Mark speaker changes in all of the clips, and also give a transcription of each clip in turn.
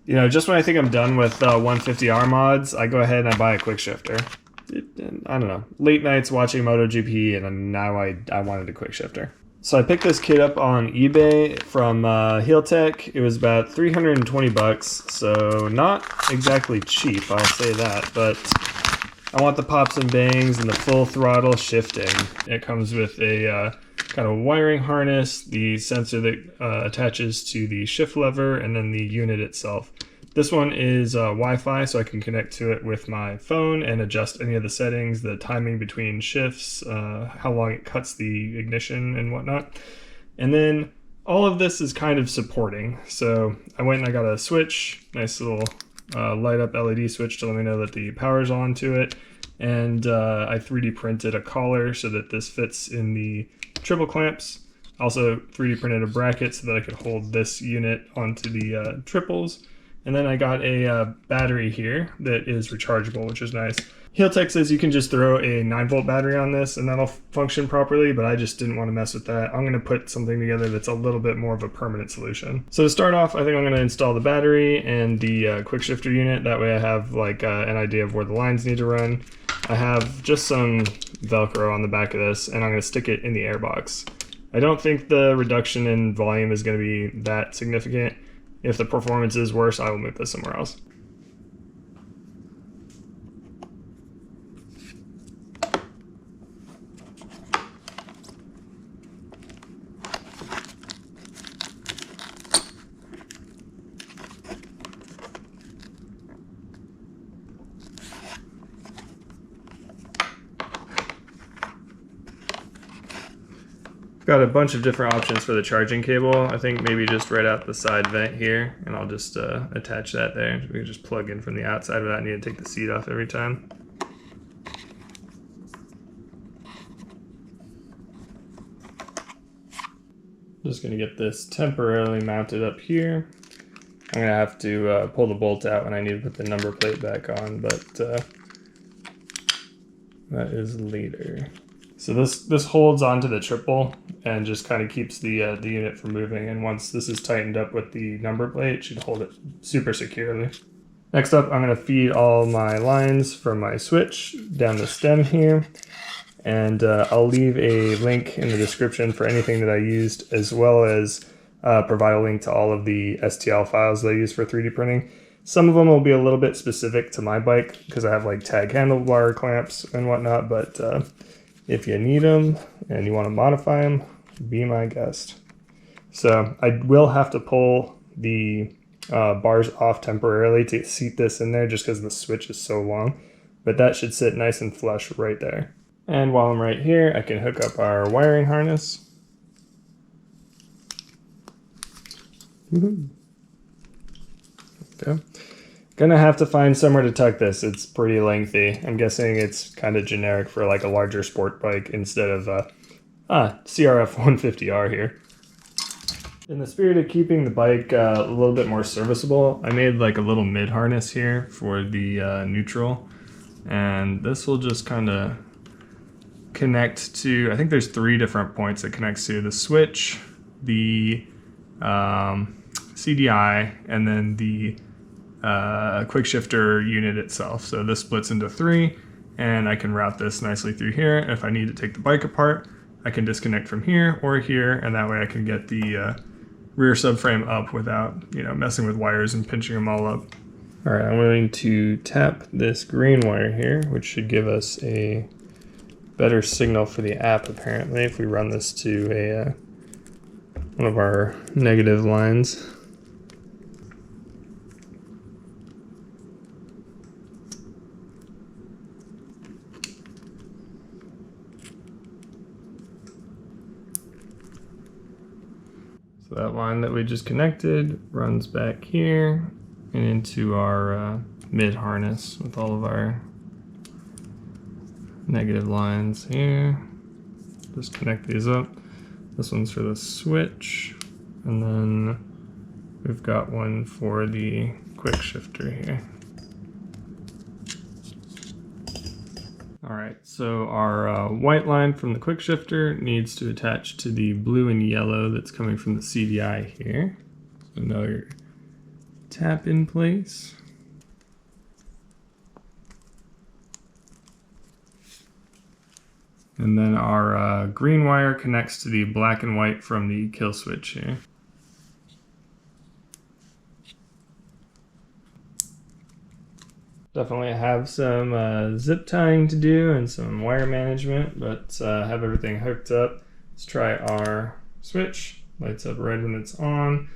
Speaker 1: You know, just when I think I'm done with 150R mods, I go ahead and I buy a QuickShifter. I don't know, late nights watching MotoGP, and now I wanted a QuickShifter. So I picked this kit up on eBay from Heeltech. It was about 320 bucks, so not exactly cheap, I'll say that, but I want the pops and bangs and the full throttle shifting. It comes with a kind of wiring harness, the sensor that attaches to the shift lever, and then the unit itself. This one is Wi-Fi, so I can connect to it with my phone and adjust any of the settings, the timing between shifts, how long it cuts the ignition and whatnot. And then all of this is kind of supporting. So I went and I got a switch, nice little light up LED switch to let me know that the power's on to it. And I 3D printed a collar so that this fits in the triple clamps. Also 3D printed a bracket so that I could hold this unit onto the triples. And then I got a battery here that is rechargeable, which is nice. Heeltech says you can just throw a 9-volt battery on this and that'll function properly, but I just didn't want to mess with that. I'm going to put something together that's a little bit more of a permanent solution. So to start off, I think I'm going to install the battery and the QuickShifter unit. That way I have like an idea of where the lines need to run. I have just some Velcro on the back of this, and I'm going to stick it in the airbox. I don't think the reduction in volume is going to be that significant. If the performance is worse, I will move this somewhere else. Got a bunch of different options for the charging cable. I think maybe just right out the side vent here, and I'll just attach that there. We can just plug in from the outside without needing to take the seat off every time. Just gonna get this temporarily mounted up here. I'm gonna have to pull the bolt out when I need to put the number plate back on, but that is later. So this holds onto the triple and just kind of keeps the unit from moving. And once this is tightened up with the number plate, it should hold it super securely. Next up, I'm going to feed all my lines from my switch down the stem here. And I'll leave a link in the description for anything that I used, as well as provide a link to all of the STL files that I use for 3D printing. Some of them will be a little bit specific to my bike because I have like tag handlebar clamps and whatnot, but if you need them and you want to modify them, be my guest. So I will have to pull the bars off temporarily to seat this in there just because the switch is so long, but that should sit nice and flush right there. And while I'm right here, I can hook up our wiring harness. Okay. Gonna have to find somewhere to tuck this. It's pretty lengthy. I'm guessing it's kind of generic for like a larger sport bike instead of CRF150R here. In the spirit of keeping the bike a little bit more serviceable, I made like a little mid harness here for the neutral, and this will just kind of connect to, I think there's 3 different points it connects to: the switch, the CDI, and then the QuickShifter unit itself. So this splits into 3, and I can route this nicely through here. If I need to take the bike apart, I can disconnect from here or here, and that way I can get the rear subframe up without, you know, messing with wires and pinching them all up. All right, I'm going to tap this green wire here, which should give us a better signal for the app apparently if we run this to a one of our negative lines. So that line that we just connected runs back here and into our mid harness with all of our negative lines here. Just connect these up. This one's for the switch, and then we've got one for the QuickShifter here. All right, so our white line from the QuickShifter needs to attach to the blue and yellow that's coming from the CDI here. So another tap in place. And then our green wire connects to the black and white from the kill switch here. Definitely have some zip tying to do and some wire management, but have everything hooked up. Let's try our switch. Lights up red when it's on.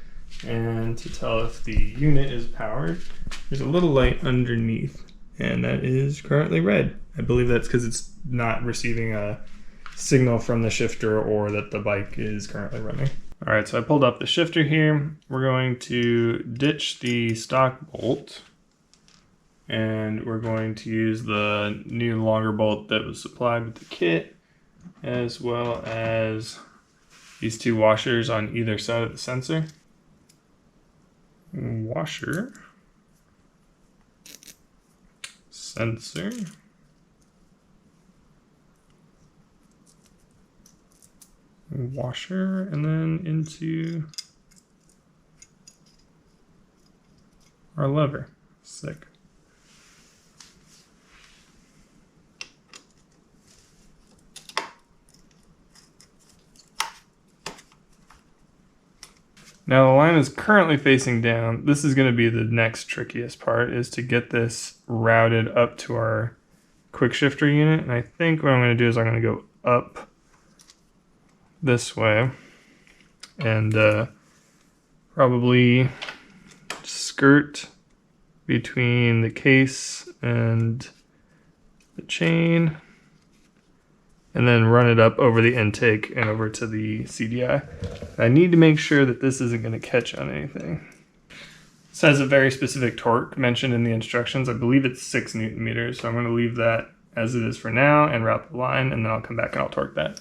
Speaker 1: And to tell if the unit is powered, there's a little light underneath, and that is currently red. I believe that's because it's not receiving a signal from the shifter or that the bike is currently running. All right, so I pulled up the shifter here. We're going to ditch the stock bolt, and we're going to use the new longer bolt that was supplied with the kit, as well as these two washers on either side of the sensor. Washer, sensor, washer, and then into our lever. Sick. Now the line is currently facing down. This is going to be the next trickiest part, is to get this routed up to our QuickShifter unit. And I think what I'm going to do is I'm going to go up this way and probably skirt between the case and the chain, and then run it up over the intake and over to the CDI. I need to make sure that this isn't going to catch on anything. This has a very specific torque mentioned in the instructions. I believe it's 6 Newton meters, so I'm going to leave that as it is for now and route the line, and then I'll come back and I'll torque that.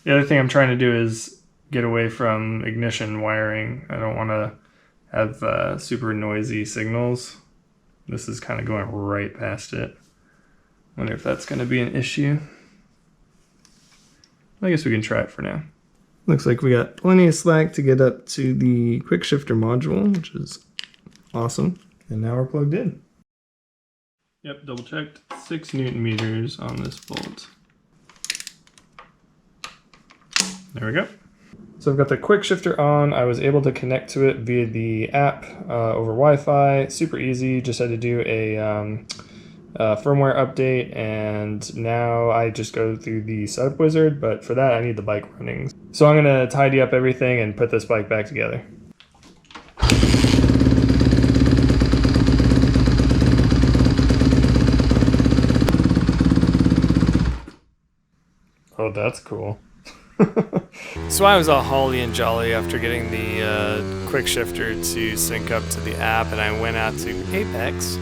Speaker 1: The other thing I'm trying to do is get away from ignition wiring. I don't want to have super noisy signals. This is kind of going right past it. Wonder if that's going to be an issue. I guess we can try it for now. Looks like we got plenty of slack to get up to the QuickShifter module, which is awesome. And now we're plugged in. Yep, double checked. 6 Newton meters on this bolt. There we go. So I've got the QuickShifter on. I was able to connect to it via the app over Wi-Fi. Super easy. Just had to do a firmware update, and now I just go through the setup wizard, but for that I need the bike running. So I'm going to tidy up everything and put this bike back together. Oh, that's cool. So I was all holly and jolly after getting the QuickShifter to sync up to the app, and I went out to Apex.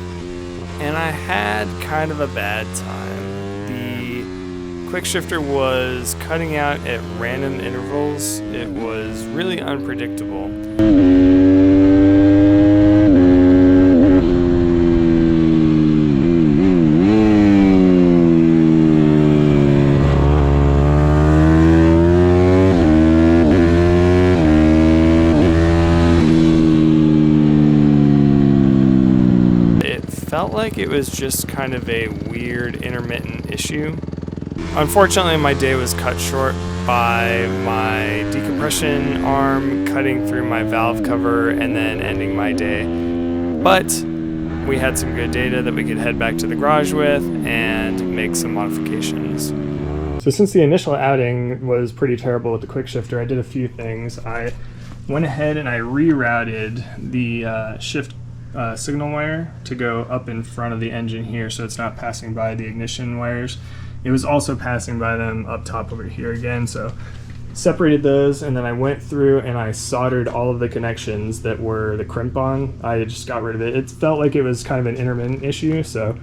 Speaker 1: And I had kind of a bad time. The QuickShifter was cutting out at random intervals. It was really unpredictable. Felt like it was just kind of a weird intermittent issue. Unfortunately, my day was cut short by my decompression arm cutting through my valve cover and then ending my day. But we had some good data that we could head back to the garage with and make some modifications. So since the initial outing was pretty terrible with the QuickShifter, I did a few things. I went ahead and I rerouted the shift signal wire to go up in front of the engine here, so it's not passing by the ignition wires. It was also passing by them up top over here again, so separated those, and then I went through and I soldered all of the connections that were the crimp on. I just got rid of it. It felt like it was kind of an intermittent issue, so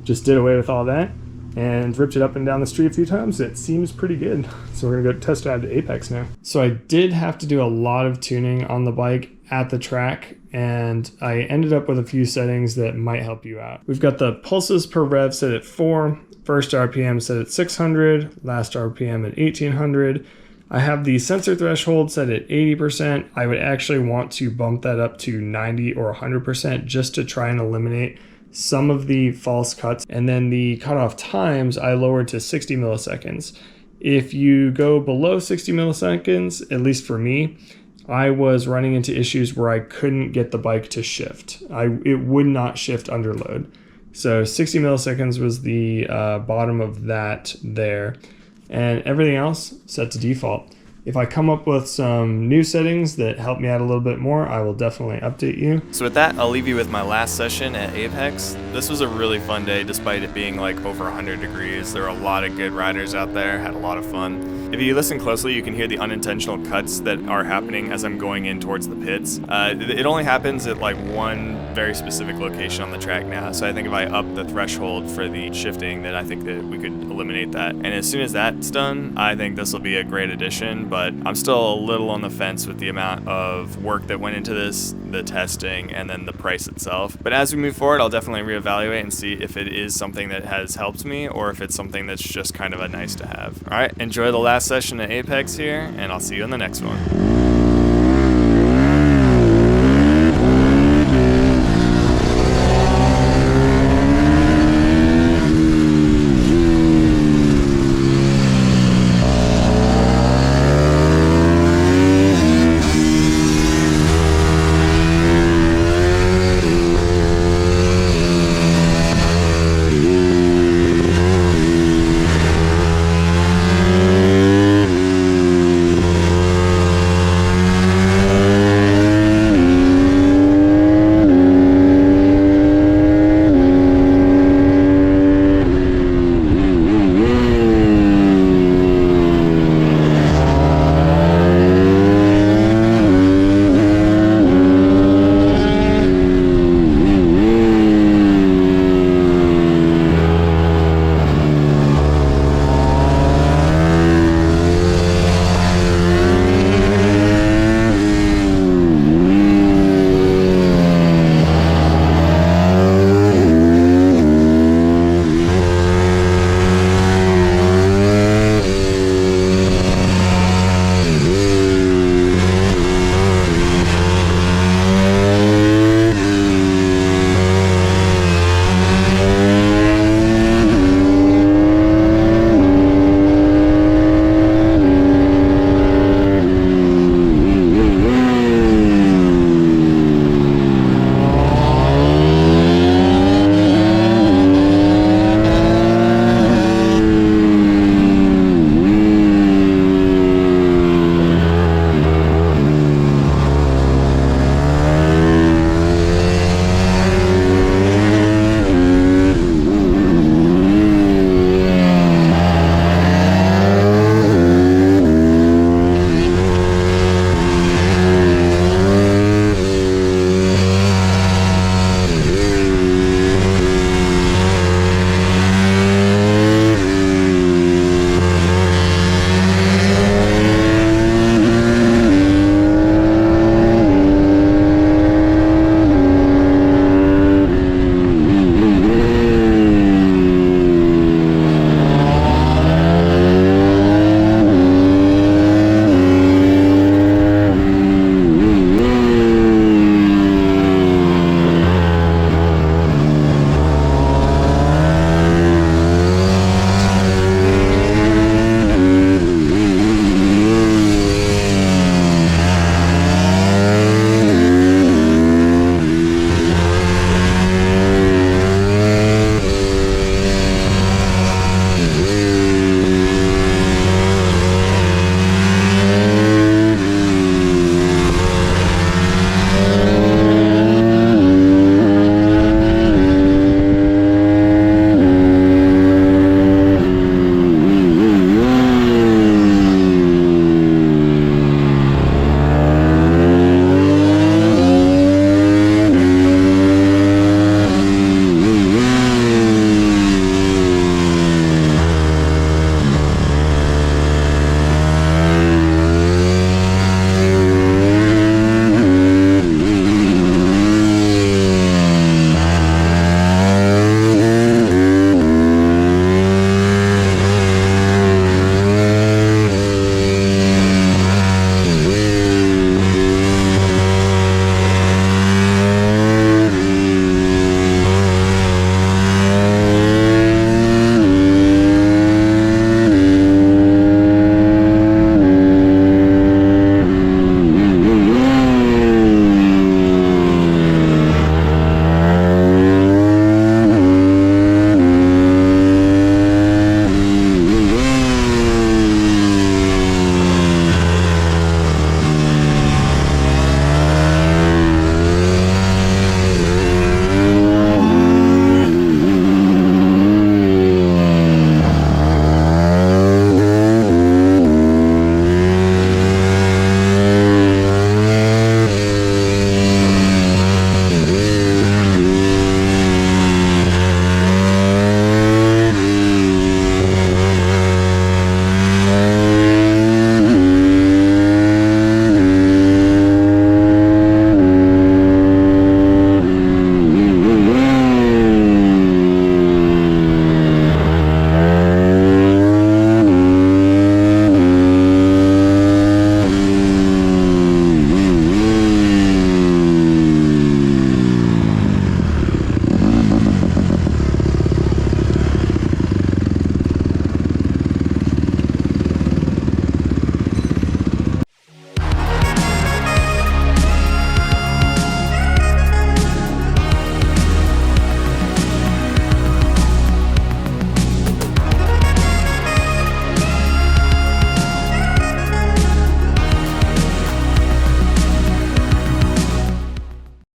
Speaker 1: just did away with all that and ripped it up and down the street a few times. It seems pretty good. So we're gonna go test drive to Apex now. So I did have to do a lot of tuning on the bike at the track, and I ended up with a few settings that might help you out. We've got the pulses per rev set at 4, first RPM set at 600, last RPM at 1800, I have the sensor threshold set at 80%. I would actually want to bump that up to 90 or 100% just to try and eliminate some of the false cuts. And then the cutoff times I lowered to 60 milliseconds. If you go below 60 milliseconds, at least for me, I was running into issues where I couldn't get the bike to shift. It would not shift under load. So 60 milliseconds was the bottom of that there. And everything else set to default. If I come up with some new settings that help me out a little bit more, I will definitely update you.
Speaker 2: So with that, I'll leave you with my last session at Apex. This was a really fun day despite it being like over 100 degrees. There were a lot of good riders out there, had a lot of fun. If you listen closely, you can hear the unintentional cuts that are happening as I'm going in towards the pits. It only happens at like one very specific location on the track now, so I think if I up the threshold for the shifting, then I think that we could eliminate that. And as soon as that's done, I think this will be a great addition, but I'm still a little on the fence with the amount of work that went into this, the testing, and then the price itself. But as we move forward, I'll definitely reevaluate and see if it is something that has helped me or if it's something that's just kind of a nice to have. All right, enjoy the last session at Apex here, and I'll see you in the next one.